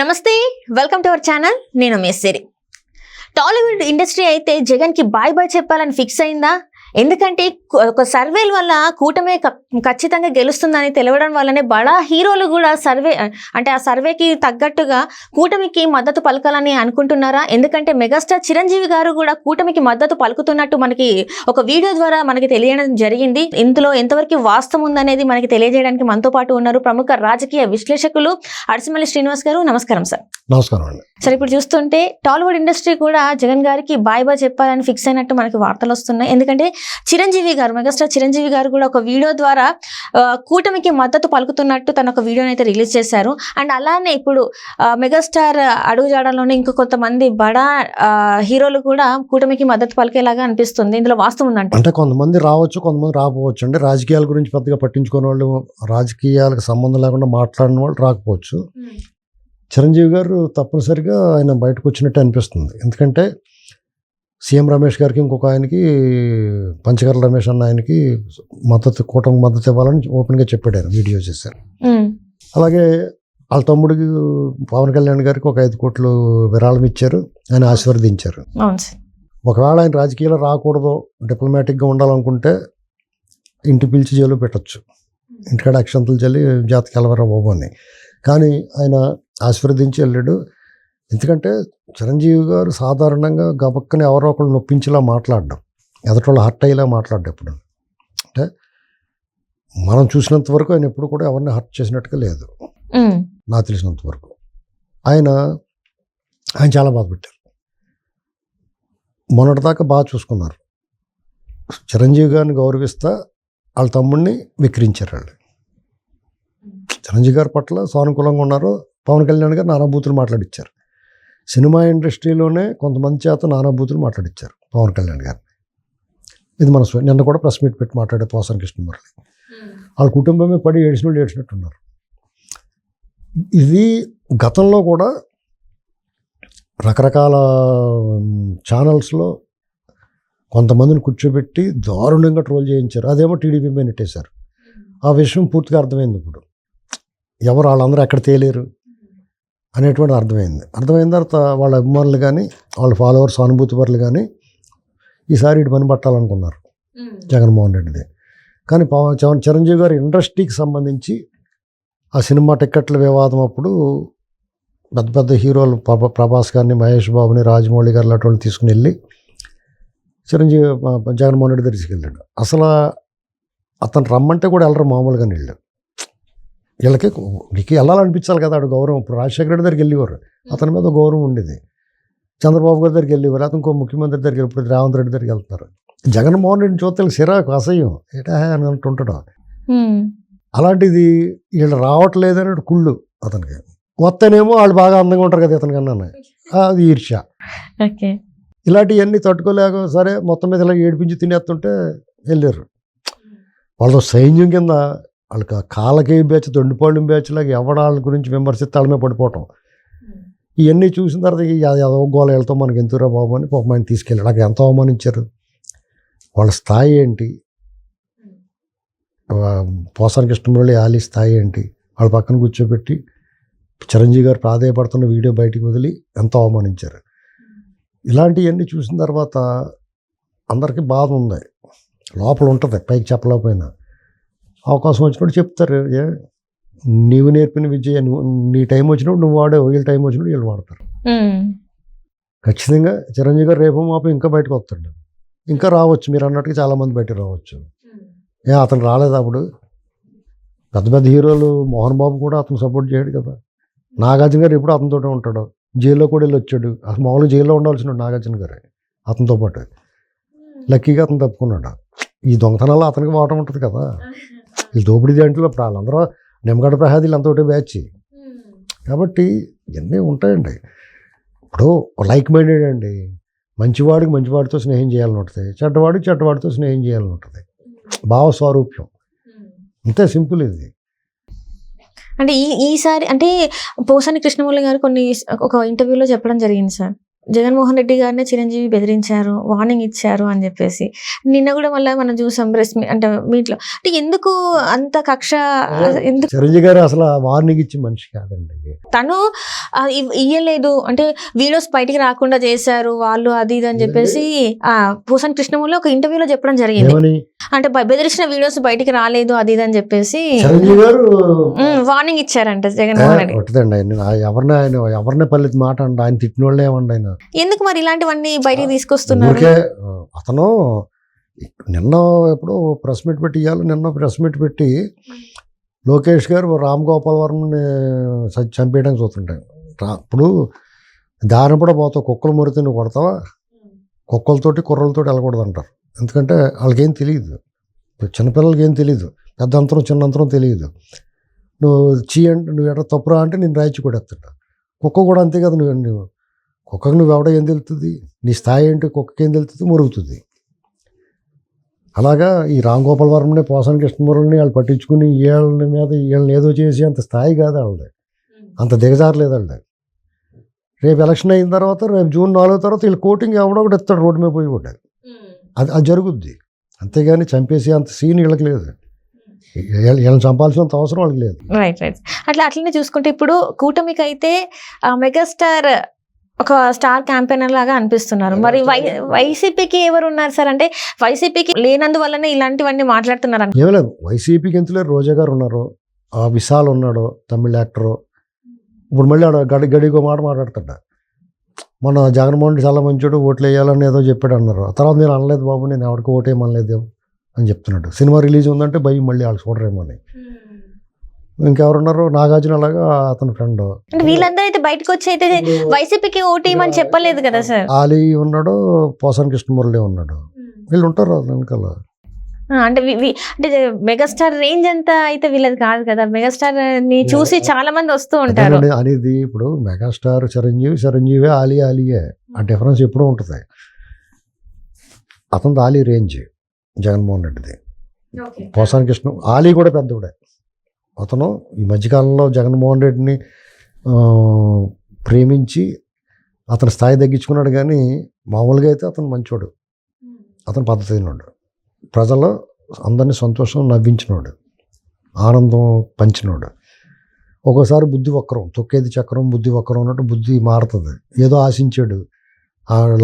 నమస్తే, welcome to our channel. నేను మేస్సేరి. Tollywood industry అయితే జగన్ కి బాయ్ బాయ్ చెప్పాలని ఫిక్స్ అయిందా? ఎందుకంటే ఒక సర్వేల వల్ల కూటమే ఖచ్చితంగా గెలుస్తుందని తెలవడం వల్లనే బడా హీరోలు కూడా ఆ సర్వేకి తగ్గట్టుగా కూటమికి మద్దతు పలకాలని అనుకుంటున్నారా? ఎందుకంటే మెగాస్టార్ చిరంజీవి గారు కూడా కూటమికి మద్దతు పలుకుతున్నట్టు మనకి ఒక వీడియో ద్వారా మనకి తెలియడం జరిగింది. ఇందులో ఎంతవరకు వాస్తవం ఉందనేది మనకి తెలియజేయడానికి మనతో పాటు ఉన్నారు ప్రముఖ రాజకీయ విశ్లేషకులు అడిసిమల్లి శ్రీనివాస్ గారు. నమస్కారం సార్. నమస్కారం అండి. సార్, ఇప్పుడు చూస్తుంటే టాలీవుడ్ ఇండస్ట్రీ కూడా జగన్ గారికి బాయ్ బాయ్ చెప్పాలని ఫిక్స్ అయినట్టు మనకి వార్తలు వస్తున్నాయి. ఎందుకంటే మెగాస్టార్ చిరంజీవి గారు కూడా ఒక వీడియో ద్వారా కూటమికి మద్దతు పలుకుతున్నట్టు తన ఒక వీడియోని అయితే రిలీజ్ చేశారు. అండ్ అలానే ఇప్పుడు మెగాస్టార్ అడుగుజాడలోనే ఇంకో కొంతమంది బడా హీరోలు కూడా కూటమికి మద్దతు పలికేలాగా అనిపిస్తుంది. ఇందులో వాస్తవం ఉందంటే అంటే కొంతమంది రావచ్చు, కొంతమంది రాకపోవచ్చు అండి. రాజకీయాల గురించి పెద్దగా పట్టించుకునే వాళ్ళు, రాజకీయాలకు సంబంధం లేకుండా మాట్లాడిన వాళ్ళు రాకపోవచ్చు. చిరంజీవి గారు తప్పనిసరిగా ఆయన బయటకు వచ్చినట్టు అనిపిస్తుంది. ఎందుకంటే సీఎం రమేష్ గారికి, ఇంకొక ఆయనకి పంచకర్ల రమేష్ అన్న ఆయనకి కూటమి మద్దతు ఇవ్వాలని ఓపెన్గా చెప్పాడు, ఆయన వీడియో చేశారు. అలాగే వాళ్ళ తమ్ముడికి పవన్ కళ్యాణ్ గారికి ఒక 5 కోట్లు విరాళం ఇచ్చారు, ఆయన ఆశీర్వదించారు. ఒకవేళ ఆయన రాజకీయాలు రాకూడదు, డిప్లొమాటిక్గా ఉండాలనుకుంటే ఇంటి పిలిచి జైలు పెట్టచ్చు, ఇంటికాడ అక్షంతలు చల్లి జాతకి వెళ్ళవరా బాబు అని. కానీ ఆయన ఆశీర్వదించి వెళ్ళాడు. ఎందుకంటే చిరంజీవి గారు సాధారణంగా గబక్కని ఎవరో ఒకళ్ళు నొప్పించేలా మాట్లాడడం, ఎదటోళ్ళు హర్ట్ అయ్యేలా మాట్లాడడం. ఎప్పుడు అంటే మనం చూసినంత వరకు ఆయన ఎప్పుడు కూడా ఎవరిని హర్ట్ చేసినట్టుగా లేదు, నాకు తెలిసినంత వరకు. ఆయన చాలా బాధపెట్టారు. మొన్నటిదాకా బాగా చూసుకున్నారు. చిరంజీవి గారిని గౌరవిస్తా వాళ్ళ తమ్ముడిని విక్రించారు వాళ్ళు. చిరంజీవి గారి పట్ల సానుకూలంగా ఉన్నారు. పవన్ కళ్యాణ్ గారు నానాబూతులు మాట్లాడిచ్చారు. సినిమా ఇండస్ట్రీలోనే కొంతమంది చేత నానాబూతులు మాట్లాడిచ్చారు పవన్ కళ్యాణ్ గారిని. ఇది మన నిన్న కూడా ప్రెస్ మీట్ పెట్టి మాట్లాడే పోసాని కృష్ణమురళి. వాళ్ళ కుటుంబమే పడి ఏడ్చినట్టున్నారు. ఇది గతంలో కూడా రకరకాల ఛానల్స్లో కొంతమందిని కూర్చోబెట్టి దారుణంగా ట్రోల్ చేయించారు. అదేమో టీడీపీ మీద నెట్టేశారు. ఆ విషయం పూర్తిగా అర్థమైంది. ఇప్పుడు ఎవరు వాళ్ళందరూ ఎక్కడ తేలేరు అనేటువంటి అర్థమైన తర్వాత వాళ్ళ అభిమానులు కానీ, వాళ్ళ ఫాలోవర్స్, సానుభూతి పరులు కానీ ఈసారి ఇటు పని పట్టాలనుకున్నారు జగన్మోహన్ రెడ్డిది. కానీ చిరంజీవి గారి ఇండస్ట్రీకి సంబంధించి ఆ సినిమా టిక్కెట్ల వివాదం అప్పుడు పెద్ద పెద్ద హీరోలు ప్రభాస్ గారిని, మహేష్ బాబుని, రాజమౌళి గారు లాంటి వాళ్ళు తీసుకుని వెళ్ళి జగన్మోహన్ రెడ్డి దగ్గర తీసుకెళ్ళాడు. అసలు అతను రమ్మంటే కూడా వెళ్ళరు, మామూలుగానే వెళ్ళాడు. వీళ్ళకి నీకు వెళ్ళాలనిపించాలి కదా, ఆడు గౌరవం. ఇప్పుడు రాజశేఖర రెడ్డి దగ్గరికి వెళ్ళేవారు, అతని మీద గౌరవం ఉండేది. చంద్రబాబు గారి దగ్గరికి వెళ్ళేవారు, అతను ఇంకో ముఖ్యమంత్రి దగ్గరికి ఇప్పుడు రేవంత్ రెడ్డి దగ్గరికి వెళ్తున్నారు. జగన్మోహన్ రెడ్డిని చూస్తే సిరాకు, అసహ్యం, ఏటా అని అంటుంటాడు. అలాంటిది వీళ్ళు రావట్లేదని కుళ్ళు అతనికి. వస్తేనేమో వాళ్ళు బాగా అందంగా ఉంటారు కదా ఇతని కన్నా, అది ఈర్ష్య. ఇలాంటివన్నీ తట్టుకోలేక సరే మొత్తం మీద ఇలా ఏడిపించి తినేస్తుంటే వెళ్ళారు. వాళ్ళతో సైన్యం కింద వాళ్ళకి కాళ్ళకి బ్యాచ్, దొండిపాళ్ళం బ్యాచ్ లాగా ఎవడాళ్ళ గురించి విమర్శిస్తే వాళ్ళ మీద పడిపోవటం. ఇవన్నీ చూసిన తర్వాత ఏదో గోల వెళ్తాం, మనకి ఎంతరా బాబు అని పాపం ఆయన తీసుకెళ్ళాడు. అక్కడ ఎంత అవమానించారు. వాళ్ళ స్థాయి ఏంటి, పోసాని కృష్ణమురళి ఆలి స్థాయి ఏంటి, వాళ్ళ పక్కన కూర్చోబెట్టి చిరంజీవి గారు ప్రాధాయపడుతున్న వీడియో బయటికి వదిలి ఎంతో అవమానించారు. ఇలాంటివన్నీ చూసిన తర్వాత అందరికీ బాధ ఉంది, లోపల ఉంటుంది, పైకి చెప్పలేకపోయినా. అవకాశం వచ్చినప్పుడు చెప్తారు, నీవు నేర్పిన విద్య నీ టైం వచ్చినప్పుడు నువ్వు వాడే, వీళ్ళ టైం వచ్చినప్పుడు వీళ్ళు వాడతారు. ఖచ్చితంగా చిరంజీవి గారు రేపు మాపు ఇంకా బయటకు వస్తాడు, ఇంకా రావచ్చు. మీరు అన్నట్టుగా చాలామంది బయటకు రావచ్చు. అతను రాలేదు. అప్పుడు పెద్ద పెద్ద హీరోలు, మోహన్ బాబు కూడా అతను సపోర్ట్ చేయడు కదా. నాగార్జున గారు ఎప్పుడు అతనితోనే ఉంటాడు, జైల్లో కూడా వెళ్ళి వచ్చాడు. అసలు మామూలుగా జైల్లో ఉండాల్సిన నాగార్జున గారు అతనితో పాటు. లక్కీగా అతను తప్పుకున్నాడు. ఈ దొంగతనాల్లో అతనికి వాటం ఉంటుంది కదా. వీళ్ళు దోపిడీ దాంట్లో వాళ్ళందరూ నిమ్మగడ్డ ప్రసాద్ వీళ్ళంతా ఒకటే బ్యాచ్. కాబట్టి ఇవన్నీ ఉంటాయండి. ఇప్పుడు లైక్ మైండెడ్ అండి. మంచివాడికి మంచివాడితో స్నేహం చేయాలని ఉంటుంది, చెడ్డవాడికి చెడ్డవాడితో స్నేహం చేయాలని ఉంటుంది. భావ స్వారూప్యం, అంతే సింపుల్. ఇది అంటే ఈసారి అంటే పోసాని కృష్ణమురళి గారు ఒక ఇంటర్వ్యూలో చెప్పడం జరిగింది సార్, జగన్మోహన్ రెడ్డి గారిని చిరంజీవి బెదిరించారు, వార్నింగ్ ఇచ్చారు అని చెప్పేసి నిన్న కూడా మళ్ళీ మనం చూసాం అంటే మీట్లో అంటే ఎందుకు అంత కక్ష, ఎందుకు చిరంజీవి గారు అసలు వార్నింగ్ ఇచ్చి మనిషి కాదండి. తను ఇయ్యలేదు అంటే వీడియోస్ బయటికి రాకుండా చేశారు వాళ్ళు అది ఇది అని చెప్పేసి పూసన్ కృష్ణమూర్తి ఒక ఇంటర్వ్యూలో చెప్పడం జరిగింది. అంటే బెదిరించిన వీడియోస్ బయటికి రాలేదు అది ఇది అని చెప్పేసి చిరంజీవి గారు వార్నింగ్ ఇచ్చారంట జగన్మోహన్ రెడ్డి. ఒకటిదండి, ఎవరినే పల్లెది మాట అండి, ఆయన తిట్టిన వాళ్ళే ఏమండి ఆయన. ఎందుకు మరి ఇలాంటివన్నీ బయటికి తీసుకొస్తున్నారు? అతను నిన్న ఎప్పుడో ప్రెస్ మీట్ పెట్టి నిన్న ప్రెస్ మీట్ పెట్టి లోకేష్ గారు రామ్ గోపాల్ వర్మని చంపేయడానికి చూస్తుంటాడు. ఇప్పుడు దాని కూడా పోతావు, కుక్కలు మురితే నువ్వు కొడతావా? కుక్కలతోటి కుర్రలతోటి వెళ్ళకూడదు అంటారు. ఎందుకంటే వాళ్ళకేం తెలియదు, చిన్నపిల్లలకి ఏం తెలియదు, పెద్ద అంతరం చిన్న అంతరం తెలియదు. నువ్వు అంటే నువ్వు ఎక్కడ తప్పురా అంటే నేను రాయించి కూడా ఎత్తాడు. కుక్క కూడా అంతే కదా, నువ్వు కుక్కకు నువ్వు ఎవడ ఏం తెలుస్తుంది, నీ స్థాయి ఏంటి కుక్కకి ఏం తెలుస్తుంది, మురుగుతుంది. అలాగా ఈ రామ్ గోపాల్ వర్మని పోసాని కృష్ణమూర్తిని వాళ్ళు పట్టించుకుని వీళ్ళని ఏదో చేసి అంత స్థాయి కాదు వాళ్ళది, అంత దిగజారలేదు వాళ్ళది. రేపు ఎలక్షన్ అయిన తర్వాత రేపు జూన్ 4 తర్వాత వీళ్ళు కోటింగ్ ఎవడో ఒకటి ఎత్తాడు రోడ్డు మీద పోయి కూడా, అది జరుగుద్ది. అంతేగాని చంపేసి అంత సీన్ వీళ్ళకి లేదు, వీళ్ళని చంపాల్సినంత అవసరం వాళ్ళకి లేదు. రైట్ రైట్ అట్లనే చూసుకుంటే ఇప్పుడు కూటమికి అయితే మెగాస్టార్ ఒక స్టార్ క్యాంపెయినర్ లాగా అనిపిస్తున్నారు. మరి వైసీపీకి ఎవరు ఉన్నారు సార్? అంటే వైసీపీకి లేనందువల్లనే ఇలాంటివన్నీ మాట్లాడుతున్నారు. ఏం లేదు, వైసీపీకి ఎంత లేరు, రోజా గారు ఉన్నారు, విశాల్ ఉన్నాడు తమిళ యాక్టరు. ఇప్పుడు మళ్ళీ ఆడ గడిగో మాట మాట్లాడుతాడు. మొన్న జగన్మోహన్ రెడ్డి చాలా మంచోడు, ఓట్లు వేయాలని ఏదో చెప్పాడు అన్నారు. ఆ తర్వాత నేను అనలేదు బాబు, నేను ఎవరికి ఓటేయమనలేదు అని చెప్తున్నాడు. సినిమా రిలీజ్ ఉందంటే భయం మళ్ళీ వాళ్ళు చూడరేమో అని. ఇంకెవరున్నారు, నాగార్జున అలాగా అతని ఫ్రెండ్. అంటే వీళ్ళందరూ అయితే బయటకు వచ్చి అయితే వైసీపీకి ఓటేయమని చెప్పలేదు కదా సార్. ఆలీ ఉన్నాడు, పోసాని కృష్ణమూర్తి ఉన్నాడు, వీళ్ళు ఉంటారు వెనకాల. అంటే అంటే మెగాస్టార్ రేంజ్ అంతా అయితే వీళ్ళది కాదు కదా, మెగాస్టార్ ని చూసి చాలా మంది వస్తూ ఉంటారు అనేది. ఇప్పుడు మెగాస్టార్ చిరంజీవి ఆలియే, ఆ డిఫరెన్స్ ఎప్పుడూ ఉంటుంది. అతనిది ఆలీ రేంజ్, జగన్మోహన్ రెడ్డిది పోసాని కృష్ణ. ఆలీ కూడా పెద్దవాడే. అతను ఈ మధ్యకాలంలో జగన్మోహన్ రెడ్డిని ప్రేమించి అతని స్థాయి తగ్గించుకున్నాడు, కానీ మామూలుగా అయితే అతను మంచోడు, అతను పద్ధతినోడు, ప్రజలు అందరినీ సంతోషం నవ్వించినోడు, ఆనందం పంచినోడు. ఒక్కోసారి బుద్ధి వక్రం, తొక్కేది చక్రం బుద్ధి వక్రం అన్నట్టు బుద్ధి మారుతుంది. ఏదో ఆశించాడు,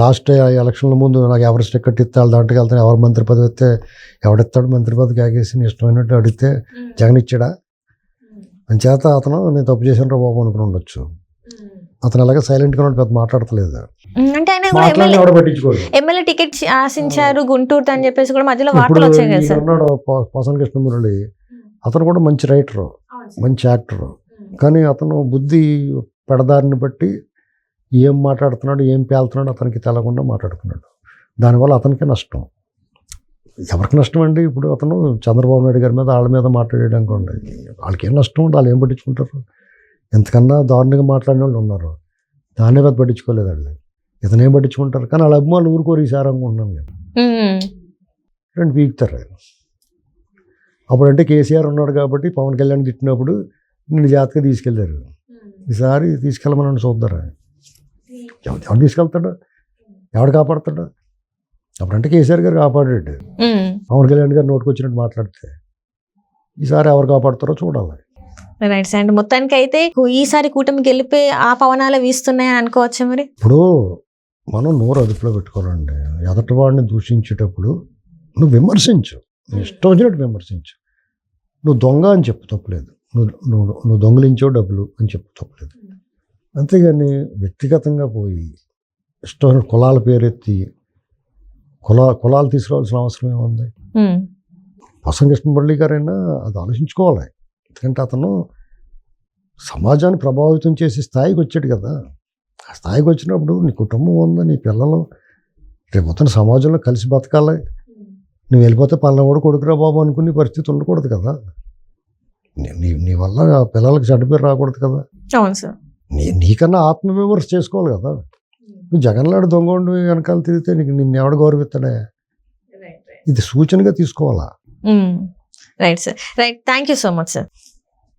లాస్ట్ ఎలక్షన్ల ముందు నాకు ఎవరెస్ట్ టికెట్ ఇస్తాడు, దాంట్లోకి వెళ్తాను, ఎవరు మంత్రి పదవి ఇస్తే ఎవడెత్తాడు మంత్రి పదవి కాగేసి ఇష్టమైనట్టు అడిగితే జగన్ ఇచ్చాడా అని చేత అతను నేను తప్పు చేశాను రా బాబు అనుకుని ఉండొచ్చు. అతను అలాగే సైలెంట్గా పెద్ద మాట్లాడతలేదు. అంటే ఆయన ఎమ్మెల్యే టికెట్ ఆశించారు గుంటూరు అని చెప్పేసి కూడా మధ్యలో వార్తలు వచ్చాయి కదా సార్. ఉన్నాడు పోసాని కృష్ణమూర్తి, అతను కూడా మంచి రైటరు, మంచి యాక్టరు, కానీ అతను బుద్ధి పెడదారిని బట్టి ఏం మాట్లాడుతున్నాడు ఏం పేలుతున్నాడు అతనికి తెలకుండా మాట్లాడుతున్నాడు. దానివల్ల అతనికి నష్టం. ఎవరికి నష్టం అండి? ఇప్పుడు అతను చంద్రబాబు నాయుడు గారి మీద వాళ్ళ మీద మాట్లాడాడు అనుకోండి, వాళ్ళకి ఏం నష్టం ఉంటుంది, వాళ్ళు ఏం పట్టించుకుంటారు? ఎంతకన్నా దారుణంగా మాట్లాడిన వాళ్ళు ఉన్నారు, దాన్నే పెద్ద పట్టించుకోలేదు వాళ్ళు. ఇతనేం పట్టించుకుంటారు? కానీ వాళ్ళ అభిమానులు ఊరుకోరు ఈసారి అనుకుంటున్నాను నేను. రెండు పీకుతారు. అప్పుడంటే కేసీఆర్ ఉన్నాడు కాబట్టి పవన్ కళ్యాణ్ తిట్టినప్పుడు నిన్ను జాగ్రత్తగా తీసుకెళ్ళారు. ఈసారి తీసుకెళ్ళమని చూద్దారా? ఎవడు తీసుకెళ్తాడు, ఎవడు కాపాడుతాడు? అప్పుడంటే కేసీఆర్ గారు కాపాడాడు, పవన్ కళ్యాణ్ గారు నోటుకు వచ్చినట్టు మాట్లాడితే. ఈసారి ఎవరు కాపాడుతారో చూడాలి. Right sir. అంటే మొత్తానికి అయితే ఈసారి కూటమికి వెళ్ళిపోయి ఆ పవనాలు వీస్తున్నాయని అనుకోవచ్చా? మరి ఇప్పుడు మనం నోరు అదుపులో పెట్టుకోవాలండి. ఎదటి వాడిని దూషించేటప్పుడు నువ్వు విమర్శించు, ఇష్టం వచ్చినట్టు విమర్శించు. నువ్వు దొంగ అని చెప్పు తప్పులేదు, నువ్వు దొంగలించావు డబ్బులు అని చెప్పు తప్పులేదు. అంతేగాని వ్యక్తిగతంగా పోయి ఇష్టమైన కులాల పేరెత్తి కులాలు తీసుకురావాల్సిన అవసరం ఏముంది? పోసాని కృష్ణమూర్తి గారైనా అది ఆలోచించుకోవాలి. ఎందుకంటే అతను సమాజాన్ని ప్రభావితం చేసే స్థాయికి వచ్చాడు కదా. ఆ స్థాయికి వచ్చినప్పుడు నీ కుటుంబం ఉందా, నీ పిల్లలు రేపు మొత్తం సమాజంలో కలిసి బతకాలి. నువ్వు వెళ్ళిపోతే పల్లెవాడు కొడుకురా బాబు అనుకునే పరిస్థితి ఉండకూడదు కదా. నీ వల్ల పిల్లలకి చెడ్డ పేరు రాకూడదు కదా. అవును సార్. నీకన్నా ఆత్మవిమర్శ చేసుకోవాలి కదా. నువ్వు జగన్లాడు దొంగ వెనకాల తిరిగితే నిన్ను ఎవడు గౌరవిస్తాడే? ఇది సూచనగా తీసుకోవాలా. Right sir. Right. Thank you so much sir.